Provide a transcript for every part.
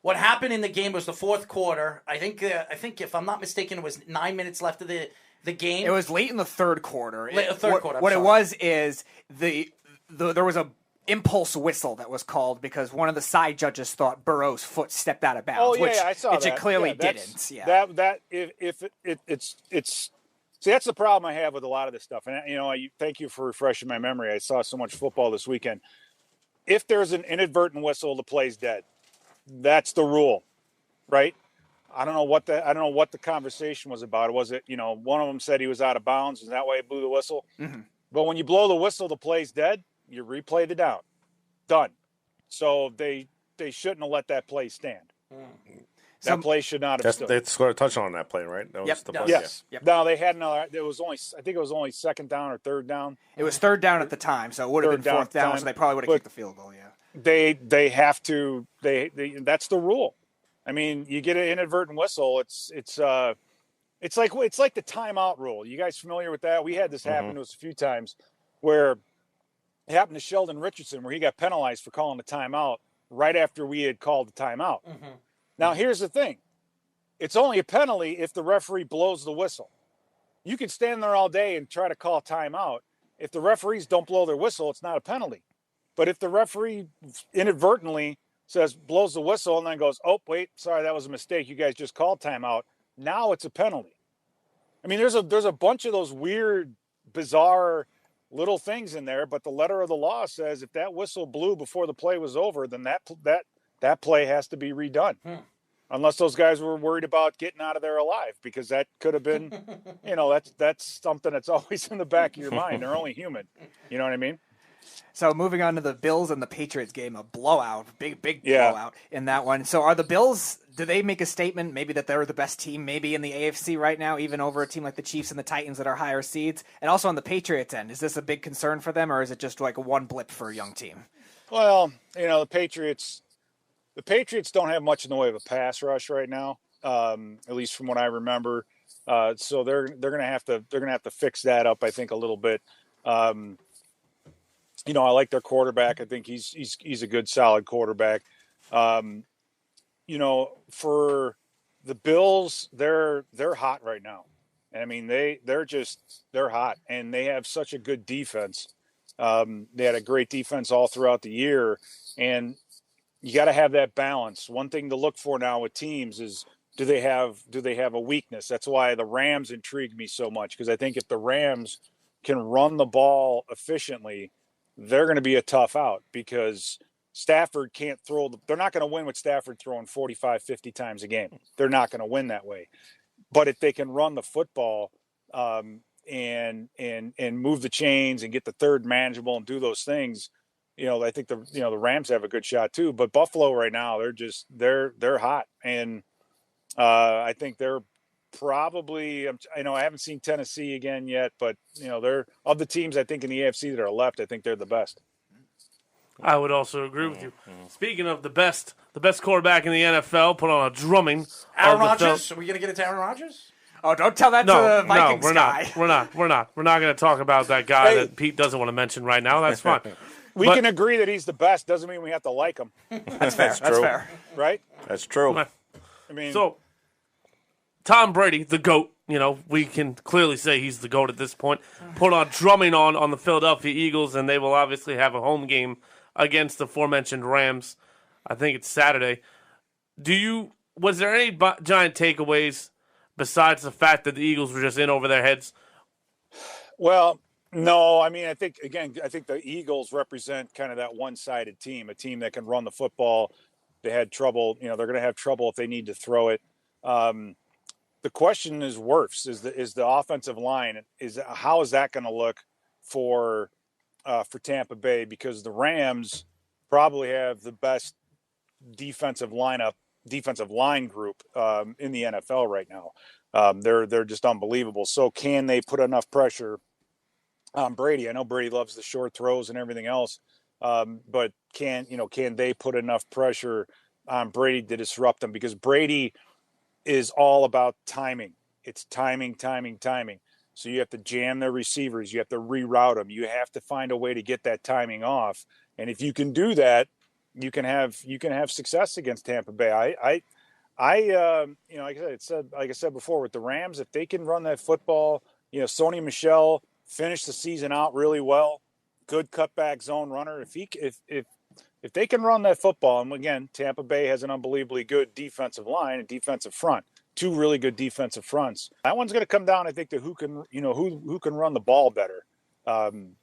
What happened in the game was the fourth quarter. I think if I'm not mistaken, it was 9 minutes left of the game. It was late in the third quarter. What it was is there was a impulse whistle that was called because one of the side judges thought Burrow's foot stepped out of bounds. I saw that. Which it clearly didn't. Yeah. See, that's the problem I have with a lot of this stuff. And thank you for refreshing my memory. I saw so much football this weekend. If there's an inadvertent whistle, the play's dead. That's the rule, right? I don't know what the conversation was about. Was it, one of them said he was out of bounds, and that way he blew the whistle. Mm-hmm. But when you blow the whistle, the play's dead. You replay the down. Done. So they shouldn't have let that play stand. That play should not have stood. They scored a touchdown on that play, right? That was the play. Yes. Yep. No, they had another. I think it was only second down or third down. It was third down at the time, so it would have been fourth down, so they probably would have kicked the field goal, yeah. They have to. That's the rule. I mean, you get an inadvertent whistle. It's like the timeout rule. You guys familiar with that? We had this happen to us a few times, where it happened to Sheldon Richardson, where he got penalized for calling a timeout right after we had called the timeout. Mm-hmm. Now, here's the thing: it's only a penalty if the referee blows the whistle. You can stand there all day and try to call timeout. If the referees don't blow their whistle, it's not a penalty. But if the referee inadvertently blows the whistle and then goes, "Oh, wait, sorry, that was a mistake. You guys just called timeout." Now it's a penalty. I mean, there's a bunch of those weird, bizarre little things in there, but the letter of the law says if that whistle blew before the play was over, then that play has to be redone. Unless those guys were worried about getting out of there alive, because that could have been, that's something that's always in the back of your mind. They're only human. You know what I mean? So moving on to the Bills and the Patriots game, a blowout, big blowout in that one. So are the Bills, do they make a statement maybe that they're the best team maybe in the AFC right now, even over a team like the Chiefs and the Titans that are higher seeds? And also on the Patriots end, is this a big concern for them, or is it just like a one blip for a young team? Well, the Patriots don't have much in the way of a pass rush right now, at least from what I remember. So they're gonna have to fix that up, I think, a little bit. I like their quarterback. I think he's a good, solid quarterback. For the Bills, they're hot right now. I mean, they're hot, and they have such a good defense. They had a great defense all throughout the year, and you got to have that balance. One thing to look for now with teams is, do they have a weakness? That's why the Rams intrigued me so much, because I think if the Rams can run the ball efficiently, they're going to be a tough out, because Stafford can't throw. They're not going to win with Stafford throwing 45, 50 times a game. They're not going to win that way. But if they can run the football and move the chains and get the third manageable and do those things, I think the Rams have a good shot too. But Buffalo right now, they're hot, and I think they're probably, I haven't seen Tennessee again yet, but they're, of the teams I think in the AFC that are left, I think they're the best. I would also agree with you. Speaking of the best quarterback in the NFL put on a drumming. Aaron Rodgers? Are we going to get into Aaron Rodgers? Oh, don't tell that to the Vikings guy. We're not going to talk about that guy that Pete doesn't want to mention right now. That's fine. We can agree that he's the best. Doesn't mean we have to like him. That's fair. That's fair. Right? That's true. I mean, so Tom Brady, the GOAT, we can clearly say he's the GOAT at this point, put on drumming on the Philadelphia Eagles, and they will obviously have a home game against the aforementioned Rams. I think it's Saturday. Was there any giant takeaways besides the fact that the Eagles were just in over their heads? Well, no. I mean, I think the Eagles represent kind of that one-sided team, a team that can run the football. They had trouble. They're going to have trouble if they need to throw it. The question is Wirfs, is the offensive line, how is that going to look for Tampa Bay? Because the Rams probably have the best defensive line group in the NFL right now. They're just unbelievable. So can they put enough pressure on Brady? I know Brady loves the short throws and everything else, but can they put enough pressure on Brady to disrupt them? Because Brady is all about timing. It's timing. So you have to jam their receivers. You have to reroute them. You have to find a way to get that timing off. And if you can do that, you can have success against Tampa Bay. Like I said before, with the Rams, if they can run that football, Sony Michel finished the season out really well, good cutback zone runner. If they can run that football, and again, Tampa Bay has an unbelievably good defensive line and defensive front, two really good defensive fronts. That one's going to come down, I think, to who can run the ball better.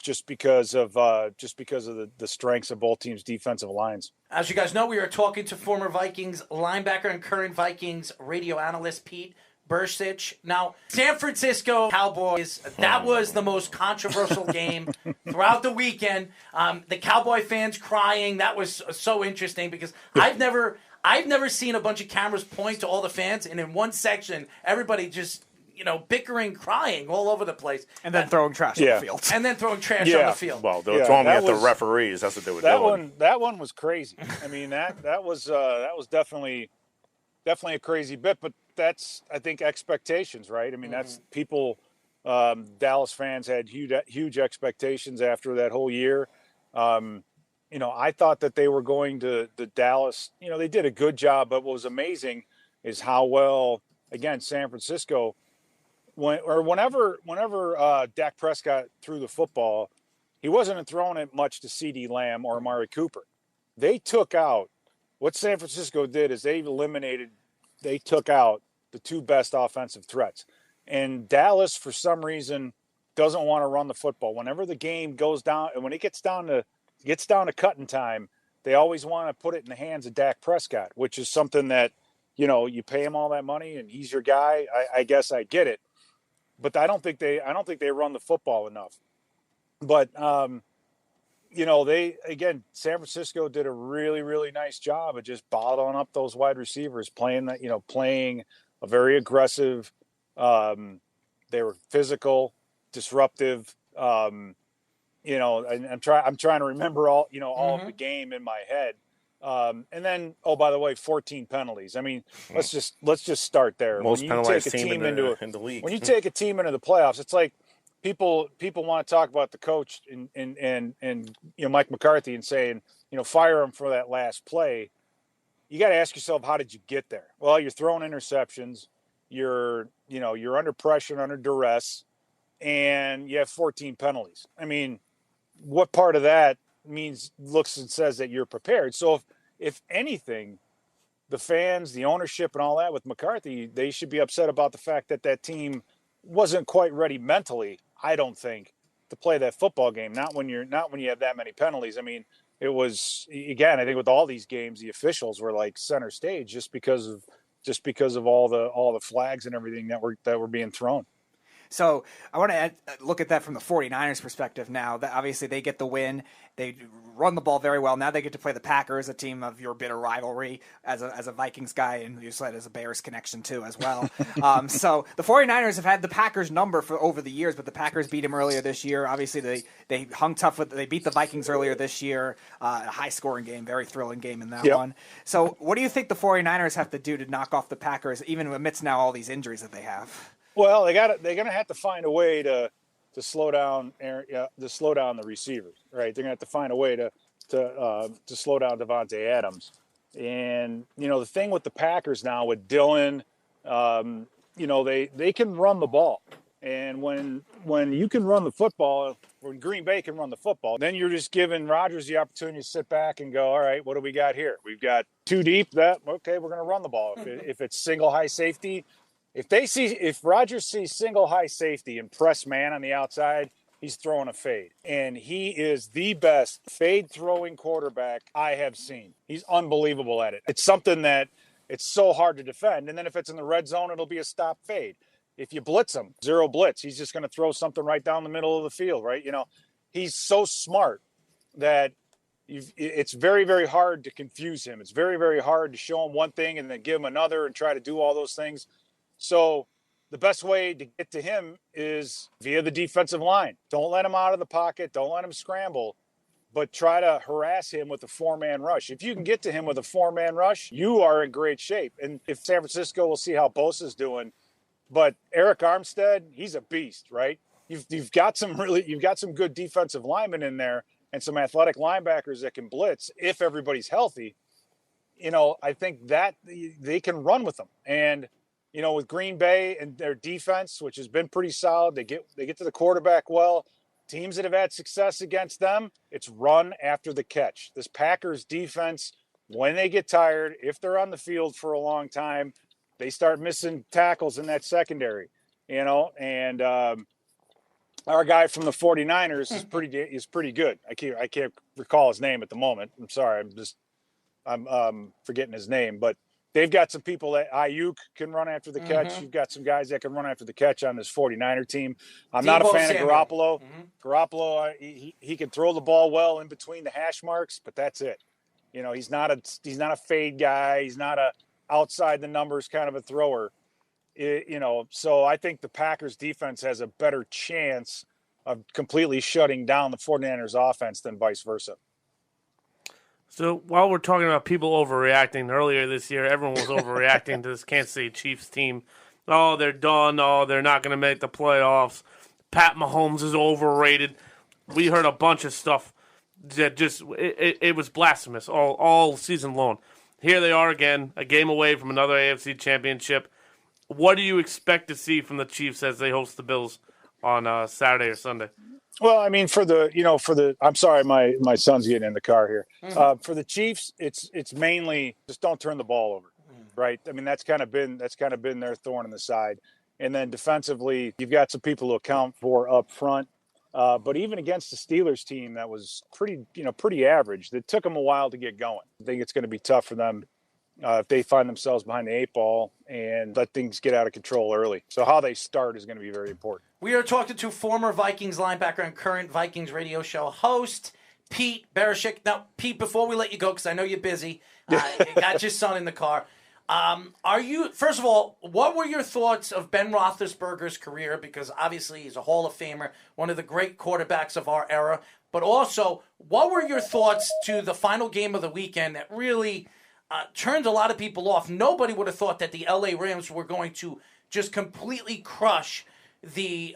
Just because of the strengths of both teams' defensive lines. As you guys know, we are talking to former Vikings linebacker and current Vikings radio analyst Pete Bercich. Now, San Francisco Cowboys, that was the most controversial game throughout the weekend. The Cowboy fans crying, that was so interesting because I've never seen a bunch of cameras point to all the fans, and in one section, everybody just bickering, crying all over the place. And then throwing trash on the field. And then throwing trash on the field. Well, they were throwing at the referees. That's what they were doing. That one was crazy. I mean, that was definitely a crazy bit, but that's, I think, expectations, right? I mean, that's people, Dallas fans had huge expectations after that whole year. I thought that they were going to Dallas. They did a good job, but what was amazing is how well, again, San Francisco, whenever Dak Prescott threw the football, he wasn't throwing it much to CeeDee Lamb or Amari Cooper. They took out what San Francisco did is they took out the two best offensive threats. And Dallas, for some reason, doesn't want to run the football. Whenever the game goes down, and when it gets down to cutting time, they always want to put it in the hands of Dak Prescott, which is something that, you pay him all that money and he's your guy. I guess I get it. But I don't think they run the football enough. But San Francisco did a really, really nice job of just bottling up those wide receivers, playing a very aggressive. They were physical, disruptive. And I'm trying to remember all of the game in my head. And then, by the way, 14 penalties. I mean, let's just start there. Most penalized team in the league. When you take a team into the playoffs, it's like people want to talk about the coach and Mike McCarthy and saying, fire him for that last play. You got to ask yourself, how did you get there? Well, you're throwing interceptions. You're under pressure, under duress, and you have 14 penalties. I mean, what part of that looks and says that you're prepared? So if anything, the fans, the ownership and all that with McCarthy, they should be upset about the fact that team wasn't quite ready mentally, I don't think, to play that football game. Not when you have that many penalties. I mean, it was, again, I think with all these games, the officials were like center stage just because of all the flags and everything that were being thrown. So I want to look at that from the 49ers perspective now. That obviously they get the win. They run the ball very well. Now they get to play the Packers, a team of your bitter rivalry as a Vikings guy, and you said as a Bears connection too as well. So the 49ers have had the Packers number for over the years, but the Packers beat them earlier this year. Obviously they hung tough they beat the Vikings earlier this year. A high-scoring game, very thrilling game in that one. So what do you think the 49ers have to do to knock off the Packers, even amidst now all these injuries that they have? Well, they're going to have to find a way to slow down the receivers, right? They're going to have to find a way to slow down Devontae Adams. And the thing with the Packers now with Dillon, they can run the ball. And when you can run the football, when Green Bay can run the football, then you're just giving Rodgers the opportunity to sit back and go, all right, what do we got here? We've got two deep. We're going to run the ball. If it's single high safety. If Rodgers sees single high safety and press man on the outside, he's throwing a fade. And he is the best fade throwing quarterback I have seen. He's unbelievable at it. It's something that it's so hard to defend. And then if it's in the red zone, it'll be a stop fade. If you blitz him, zero blitz, he's just going to throw something right down the middle of the field, right? He's so smart that it's very, very hard to confuse him. It's very, very hard to show him one thing and then give him another and try to do all those things. So the best way to get to him is via the defensive line. Don't let him out of the pocket. Don't let him scramble, but try to harass him with a four-man rush. If you can get to him with a four-man rush, you are in great shape. And if San Francisco, we'll see how Bosa's doing. But Eric Armstead, he's a beast, right? You've got some good defensive linemen in there. and some athletic linebackers that can blitz if everybody's healthy, I think that they can run with them. And, with Green Bay and their defense, which has been pretty solid, they get to the quarterback well. Teams that have had success against them, it's run after the catch. This Packers defense, when they get tired, if they're on the field for a long time, they start missing tackles in that secondary, and our guy from the 49ers is pretty good. I can't recall his name at the moment. I'm sorry. I'm forgetting his name, but they've got some people that Ayuk can run after the catch. You've got some guys that can run after the catch on this 49er team. I'm not a fan of Garoppolo. Garoppolo, he can throw the ball well in between the hash marks, but that's it. He's not a fade guy. He's not a outside the numbers kind of a thrower. So I think the Packers defense has a better chance of completely shutting down the 49ers offense than vice versa. So while we're talking about people overreacting, earlier this year, everyone was overreacting to this Kansas City Chiefs team. Oh, they're done. Oh, they're not going to make the playoffs. Pat Mahomes is overrated. We heard a bunch of stuff that it was blasphemous all season long. Here they are again, a game away from another AFC championship. What do you expect to see from the Chiefs as they host the Bills on Saturday or Sunday? Well, I mean, I'm sorry, my son's getting in the car here. For the Chiefs, it's mainly just don't turn the ball over, right? I mean, that's kind of been their thorn in the side. And then defensively, you've got some people to account for up front. But even against the Steelers team that was pretty average, it took them a while to get going. I think it's going to be tough for them if they find themselves behind the 8 ball and let things get out of control early. So how they start is going to be very important. We are talking to former Vikings linebacker and current Vikings radio show host, Pete Bercich. Now, Pete, before we let you go, because I know you're busy, you got your son in the car. First of all, what were your thoughts of Ben Roethlisberger's career? Because obviously he's a Hall of Famer, one of the great quarterbacks of our era. But also, what were your thoughts to the final game of the weekend that really turned a lot of people off? Nobody would have thought that the LA Rams were going to just completely crush the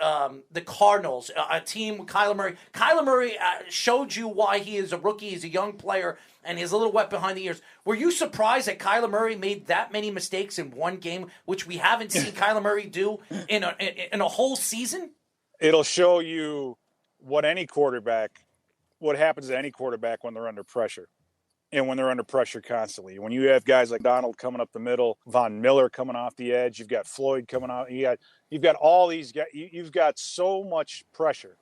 Cardinals, a team with Kyler Murray. Kyler Murray showed you why he is a rookie. He's a young player, and he's a little wet behind the ears. Were you surprised that Kyler Murray made that many mistakes in one game, which we haven't seen Kyler Murray do in a whole season? It'll show you what happens to any quarterback when they're under pressure. And when they're under pressure constantly, when you have guys like Donald coming up the middle, Von Miller coming off the edge, you've got Floyd coming out, you've got all these guys, you've got so much pressure.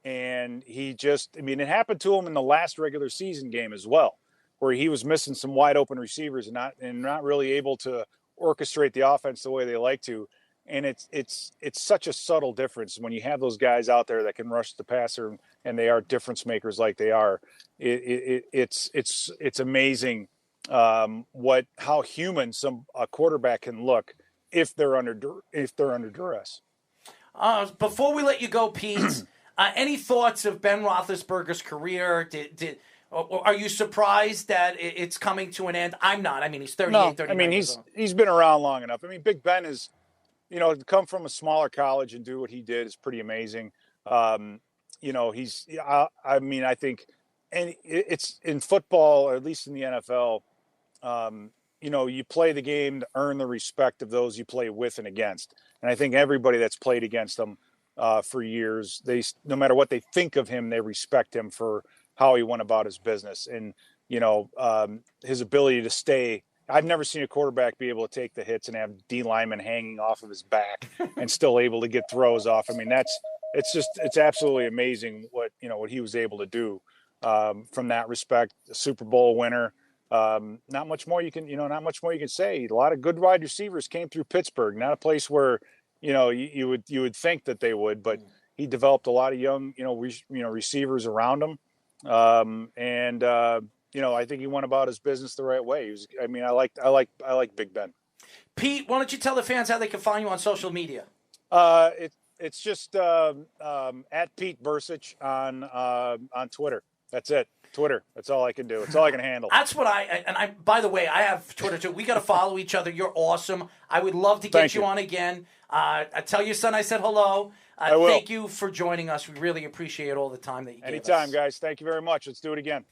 And it happened to him in the last regular season game as well, where he was missing some wide open receivers and not really able to orchestrate the offense the way they like to. And it's such a subtle difference when you have those guys out there that can rush the passer and they are difference makers like they are. It's amazing how human a quarterback can look if they're under duress. Before we let you go, Pete, any thoughts of Ben Roethlisberger's career? Are you surprised that it's coming to an end? I'm not. I mean, he's 38, 39. I mean, he's been around long enough. I mean, Big Ben is. To come from a smaller college and do what he did is pretty amazing. I think, and it's in football, or at least in the NFL, you play the game to earn the respect of those you play with and against. And I think everybody that's played against him for years, no matter what they think of him, they respect him for how he went about his business. And, his ability to stay. I've never seen a quarterback be able to take the hits and have D linemen hanging off of his back and still able to get throws off. I mean, it's absolutely amazing what he was able to do from that respect. A Super Bowl winner. Not much more you can say. A lot of good wide receivers came through Pittsburgh, not a place where, you would think that they would, but he developed a lot of young, receivers around him. I think he went about his business the right way. I like Big Ben. Pete, why don't you tell the fans how they can find you on social media? It's just at Pete Bercich on Twitter. That's it. Twitter. That's all I can do. It's all I can handle. That's what I by the way, I have Twitter too. We got to follow each other. You're awesome. I would love to get you on again. I tell your son I said hello. I will. Thank you for joining us. We really appreciate all the time that you gave us. Anytime, guys. Thank you very much. Let's do it again.